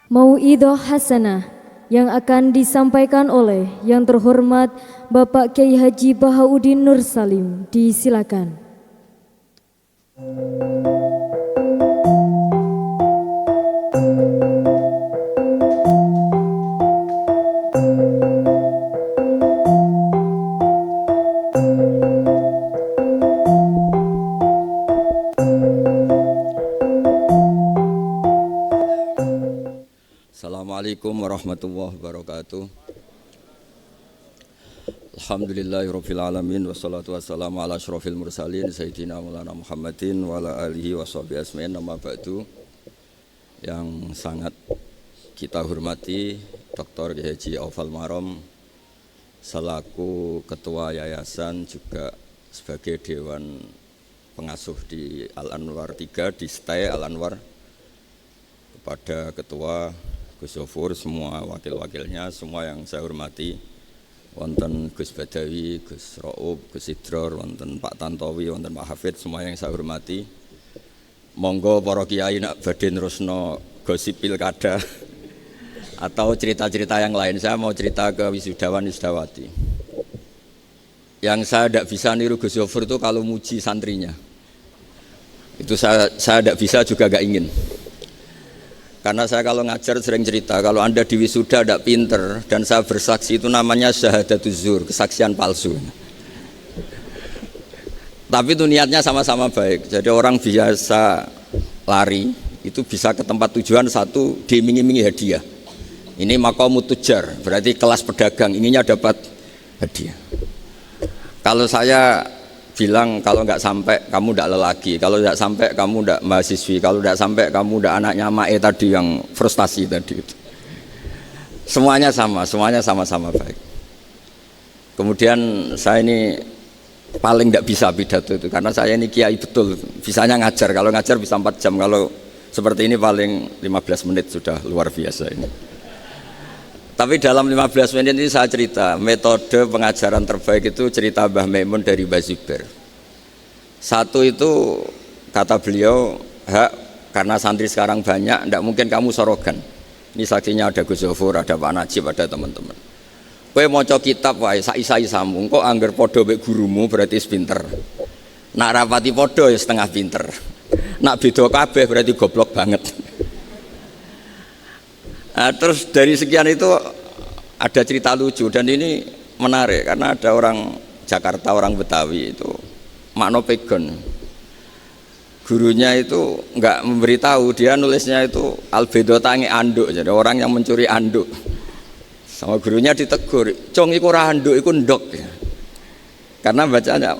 Mauidhah Hasanah yang akan disampaikan oleh yang terhormat Bapak Kiai Haji Bahauddin Nur Salim. Disilakan. Assalamualaikum warahmatullahi wabarakatuh. Alhamdulillahirabbil alamin wassalatu wassalamu ala asyrofil mursalin sayyidina maulana Muhammadin wa ala alihi washabihi ajmain. Amma ba'du. Yang sangat kita hormati Dr. Haji Aufal Marom selaku ketua yayasan juga sebagai dewan pengasuh di Al-Anwar 3 di STAE Al-Anwar, kepada ketua Gus Zofur, semua wakil-wakilnya, semua yang saya hormati, wonten Gus Badawi, Gus Ro'ub, Gus Idror, wonten Pak Tantowi, wonten Pak Hafid, semua yang saya hormati. Monggo para kiai nak badhe nerusno gosip pilkada atau cerita-cerita yang lain. Saya mau cerita ke wisudawan wisudawati. Yang saya tidak bisa niru Gus Zofur itu kalau muji santrinya. Itu saya tidak bisa, juga gak ingin. Karena saya kalau ngajar sering cerita, kalau Anda di wisuda tidak pinter dan saya bersaksi, itu namanya syahadatuz zur, kesaksian palsu. Tapi itu niatnya sama-sama baik. Jadi orang biasa lari itu bisa ke tempat tujuan, satu diiming-imingi hadiah. Ini maqamut tujar, berarti kelas pedagang, inginnya dapat hadiah. Kalau saya bilang kalau nggak sampai kamu nggak lelaki, kalau nggak sampai kamu nggak mahasiswi, kalau nggak sampai kamu nggak anaknya Mae tadi yang frustasi tadi itu. Semuanya sama-sama baik. Kemudian saya ini paling nggak bisa pidato itu karena saya ini kiai betul, bisanya ngajar. Kalau ngajar bisa 4 jam, kalau seperti ini paling 15 menit sudah luar biasa ini. Tapi dalam 15 menit ini saya cerita, metode pengajaran terbaik itu cerita Mbah Maimun dari Mbah Zubair. Satu itu, kata beliau, karena santri sekarang banyak, tidak mungkin kamu sorogan. Ini saksinya ada Gus Zofur, ada Pak Najib, ada teman-teman. Kowe maca kitab wae sak-isai sambung, kok angger padha mek gurumu berarti pinter. Nak rapati padha ya setengah pinter. Nak beda kabeh berarti goblok banget. Nah, terus dari sekian itu ada cerita lucu dan ini menarik karena ada orang Jakarta, orang Betawi itu makno pegon. Gurunya itu enggak memberitahu, dia nulisnya itu albedo tangi anduk, jadi orang yang mencuri anduk. Sama gurunya ditegur, "Cong iku ora anduk, iku ndok." Karena bacanya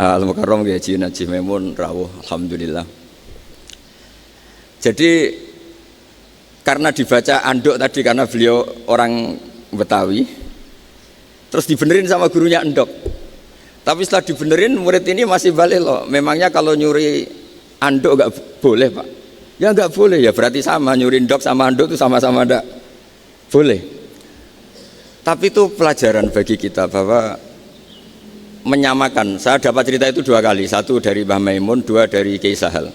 Al-Mukarram Haji Najih Maimun rawuh alhamdulillah. Jadi karena dibaca anduk tadi karena beliau orang Betawi, terus dibenerin sama gurunya endok. Tapi setelah dibenerin murid ini masih balik loh. Memangnya kalau nyuri anduk nggak boleh Pak? Ya nggak boleh, ya berarti sama, nyuri endok sama anduk itu sama-sama nggak boleh. Tapi itu pelajaran bagi kita bahwa menyamakan. Saya dapat cerita itu 2 kali, satu dari Mbah Maimun, 2 dari Kiai Sahal.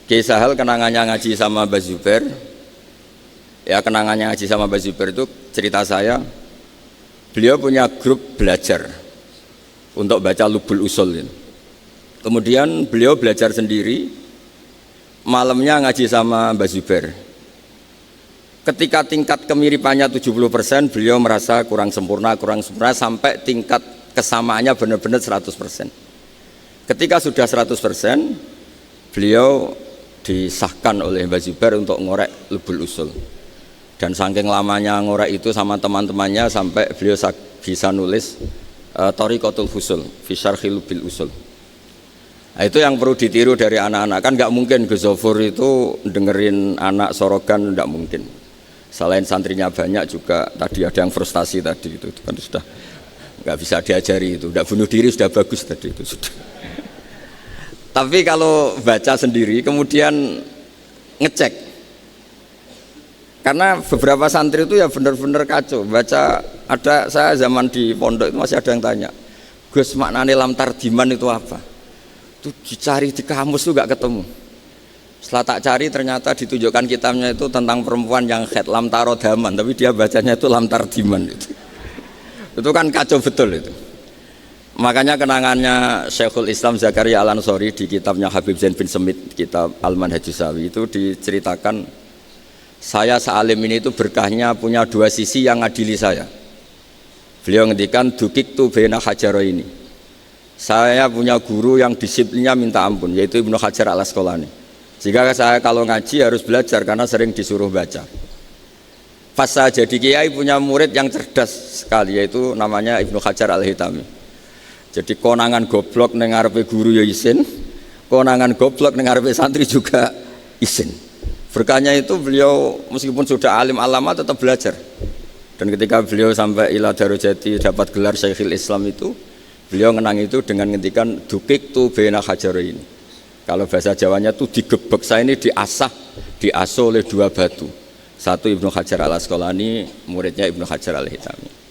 Kiai Sahal kenangannya ngaji sama Mbah Zubair. Ya kenangannya ngaji sama Mbah Zubair itu cerita saya, beliau punya grup belajar untuk baca Lubul Usul. Kemudian beliau belajar sendiri, malamnya ngaji sama Mbah Zubair. Ketika tingkat kemiripannya 70%, beliau merasa kurang sempurna sampai tingkat kesamaannya benar-benar 100%. Ketika sudah 100%, beliau disahkan oleh Mbah Zubair untuk ngorek Lubul Usul. Dan saking lamanya ngorek itu sama teman-temannya sampai beliau bisa nulis Thariqatul Fusul fi Syarhi Lubil Usul. Nah, itu yang perlu ditiru dari anak-anak. Kan nggak mungkin Gus Zofur itu dengerin anak sorogan, nggak mungkin. Selain santrinya banyak juga tadi ada yang frustasi tadi itu kan sudah nggak bisa diajari itu. Nggak bunuh diri sudah bagus tadi itu sudah. Tapi kalau baca sendiri kemudian ngecek. Karena beberapa santri itu ya benar-benar kacau. Baca, ada saya zaman di pondok itu masih ada yang tanya, "Gus, maknane lam tardiman itu apa?" Itu dicari di kamus tuh gak ketemu. Setelah tak cari ternyata ditunjukkan kitabnya itu tentang perempuan yang khed lam tarodaman, tapi dia bacanya itu lam tardiman itu. Itu kan kacau betul itu. Makanya kenangannya Syekhul Islam Zakaria Al-Ansori di kitabnya Habib Zain bin Semit, kitab Al-Manhajus Sawi itu diceritakan, saya sealim ini itu berkahnya punya dua sisi yang ngadili saya. Beliau ngendikan dukik tu bena hajaro ini. Saya punya guru yang disiplinnya minta ampun, yaitu Ibnu Hajar Al-Asqalani. Jika saya kalau ngaji harus belajar karena sering disuruh baca. Pas saya jadi kiai punya murid yang cerdas sekali, yaitu namanya Ibnu Hajar Al-Hitami. Jadi konangan goblok ning ngarepe guru ya isin, konangan goblok ning ngarepe santri juga isin. Berkahnya itu beliau meskipun sudah alim alama tetap belajar. Dan ketika beliau sampai ila darajati dapat gelar Syekhul Islam itu, beliau ngenang itu dengan ngendikan dukik tu bena hajar ini. Kalau bahasa Jawanya tuh digebek, saya ini diasuh oleh dua batu. Satu Ibnu Hajar Al-Asqalani, muridnya Ibnu Hajar Al-Hitami.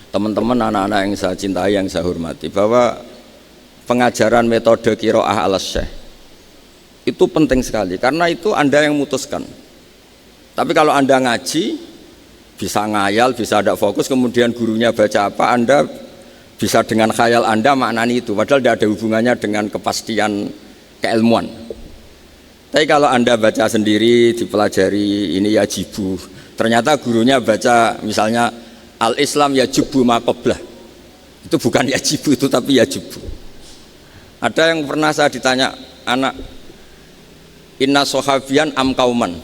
Teman-teman anak-anak yang saya cintai, yang saya hormati, bahwa pengajaran metode qiraah al-syekh itu penting sekali karena itu Anda yang memutuskan. Tapi kalau Anda ngaji bisa ngayal, bisa ada fokus, kemudian gurunya baca apa, Anda bisa dengan khayal Anda maknani itu, padahal tidak ada hubungannya dengan kepastian keilmuan. Tapi kalau Anda baca sendiri, dipelajari, ini ya jibu, ternyata gurunya baca misalnya al-Islam ya jubu maqoblah, itu bukan ya jibu itu tapi ya jubu. Ada yang pernah saya ditanya, anak inna sohabian am kauman,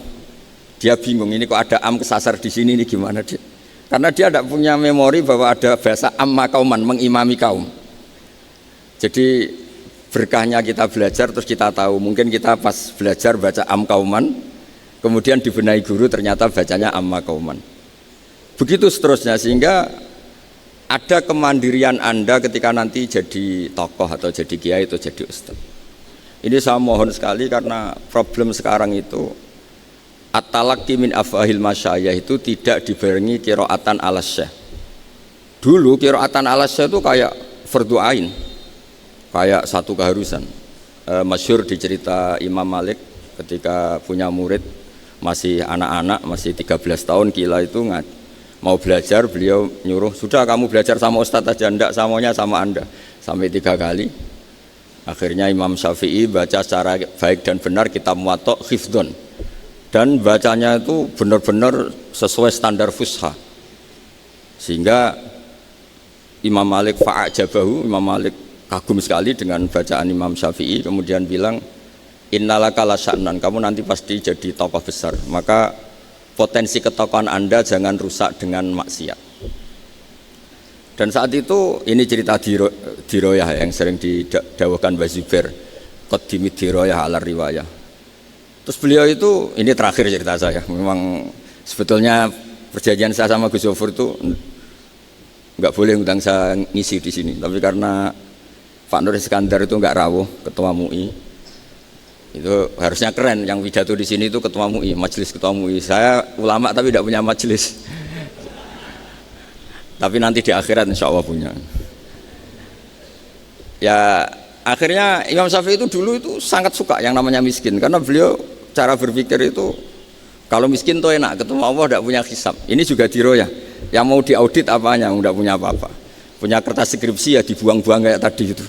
dia bingung ini kok ada am kesasar di sini, ini gimana dia? Karena dia tidak punya memori bahwa ada bahasa amma kauman, mengimami kaum. Jadi berkahnya kita belajar terus kita tahu, mungkin kita pas belajar baca am kauman, kemudian dibenahi guru ternyata bacanya amma kauman. Begitu seterusnya, sehingga ada kemandirian Anda ketika nanti jadi tokoh atau jadi kiai atau jadi ustaz. Ini saya mohon sekali karena problem sekarang itu at-talaqi min afahil masyayikh itu tidak dibarengi qiraatan al-syekh. Dulu qiraatan al-syekh itu kayak fardhu ain, kayak satu keharusan. Masyhur di cerita Imam Malik ketika punya murid masih anak-anak, masih 13 tahun kila itu mau belajar, beliau nyuruh, sudah kamu belajar sama ustadz aja, enggak samanya sama Anda, sampai 3 kali. Akhirnya Imam Syafi'i baca secara baik dan benar kitab Muwatta hifdzon, dan bacanya itu benar-benar sesuai standar fusha, sehingga Imam Malik fa'ajabahu, Imam Malik kagum sekali dengan bacaan Imam Syafi'i, kemudian bilang innalaka lasya'nan, kamu nanti pasti jadi tokoh besar, maka potensi ketokohan Anda jangan rusak dengan maksiat. Dan saat itu ini cerita diroyah yang sering didawahkan Mbah Zubair, qaddimid diroyah ala riwayah. Terus beliau itu, ini terakhir cerita saya, memang sebetulnya perjanjian saya sama Gus Zofur itu nggak boleh undang saya ngisi di sini, tapi karena Pak Nur Iskandar itu nggak rawuh, ketua MUI, itu harusnya keren, yang pidato di sini itu ketua MUI, majelis ketua MUI. Saya ulama tapi tidak punya majelis. Tapi nanti di akhirat insya Allah punya. Ya akhirnya Imam Syafi'i itu dulu itu sangat suka yang namanya miskin, karena beliau cara berpikir itu kalau miskin tuh enak, ketemu Allah tidak punya hisab. Ini juga diroyah, yang mau diaudit apanya, tidak punya apa-apa, punya kertas skripsi ya dibuang-buang kayak tadi itu.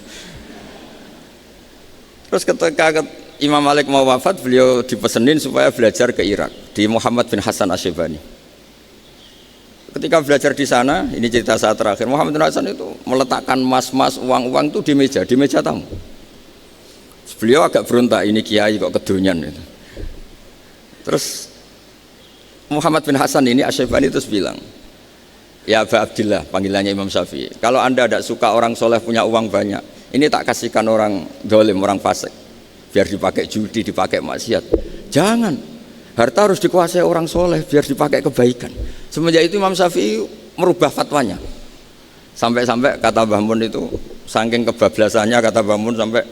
Terus ketika Imam Malik mau wafat, beliau dipesenin supaya belajar ke Irak di Muhammad bin Hasan Asyibani. Ketika belajar di sana, ini cerita saat terakhir, Muhammad bin Hasan itu meletakkan emas-emas, uang-uang itu di meja tamu. Beliau agak berontak, ini kiai kok kedonyan itu. Terus Muhammad bin Hasan ini Asyibani terus bilang, ya Aba Abdillah, panggilannya Imam Syafi'i, kalau Anda tidak suka orang soleh punya uang banyak, ini tak kasihkan orang dolim, orang fasik, biar dipakai judi, dipakai maksiat. Jangan, harta harus dikuasai orang soleh biar dipakai kebaikan. Semenjak itu Imam Syafi'i merubah fatwanya. Sampai-sampai kata Mbah Mun itu, saking kebablasannya kata Mbah Mun, sampai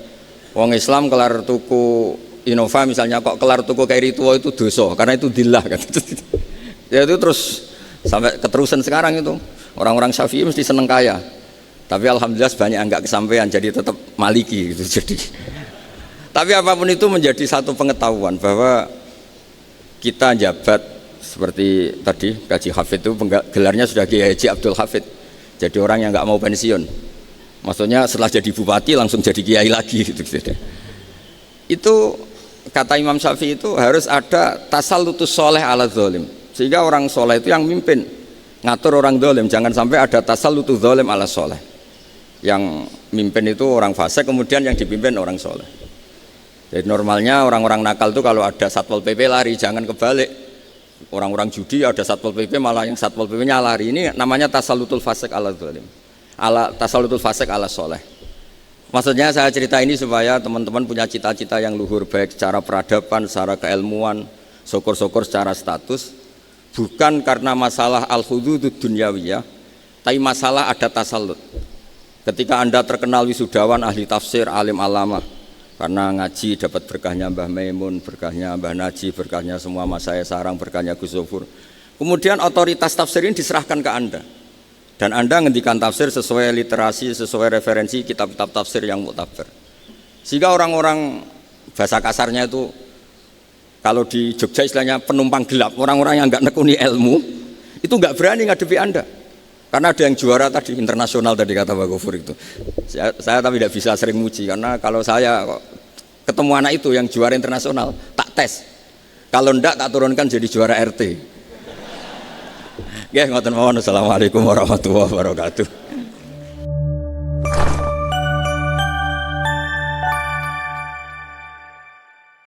wong Islam kelar tuku Innova misalnya, kok kelar tuku kairi tua itu dosa, karena itu dillah kan. Ya itu terus sampai keterusan sekarang itu. Orang-orang Syafi'i mesti seneng kaya. Tapi alhamdulillah banyak yang enggak kesampaian, jadi tetap maliki gitu. Jadi Tapi apapun itu menjadi satu pengetahuan bahwa kita jabat seperti tadi Kaji Hafid itu gelarnya sudah Kiai Haji Abdul Hafid. Jadi orang yang nggak mau pensiun. Maksudnya setelah jadi bupati langsung jadi kiai lagi gitu. Itu kata Imam Syafi'i itu harus ada tasallutus soleh ala zalim. Sehingga orang soleh itu yang mimpin, ngatur orang zalim. Jangan sampai ada tasallutus zalim ala soleh. Yang mimpin itu orang fasik, kemudian yang dipimpin orang soleh. Jadi normalnya orang-orang nakal itu kalau ada satpol PP lari, jangan kebalik. Orang-orang judi ada satpol PP malah yang satpol PP-nya lari. Ini namanya tasallutul fasik ala zalim. Tasallutul fasik ala soleh. Maksudnya saya cerita ini supaya teman-teman punya cita-cita yang luhur, baik secara peradaban, secara keilmuan, syukur-syukur secara status, bukan karena masalah al-hududud dunyawiyah, tapi masalah ada tasallut. Ketika Anda terkenal wisudawan, ahli tafsir, alim alama, karena ngaji dapat berkahnya Mbah Maimun, berkahnya Mbah Naji, berkahnya semua Mas saya Sarang, berkahnya Gus Zofur. Kemudian otoritas tafsir ini diserahkan ke Anda. Dan Anda ngendikan tafsir sesuai literasi, sesuai referensi kitab-kitab tafsir yang muktabar. Sehingga orang-orang, bahasa kasarnya itu, kalau di Jogja istilahnya penumpang gelap, orang-orang yang nggak nekuni ilmu, itu nggak berani ngadepi Anda. Karena ada yang juara tadi, internasional tadi kata Pak Gofur itu. Saya tapi tidak bisa sering muji, karena kalau saya ketemu anak itu yang juara internasional, tak tes. Kalau ndak tak turunkan jadi juara RT. Ya, ngoten mawon. Assalamualaikum warahmatullahi wabarakatuh.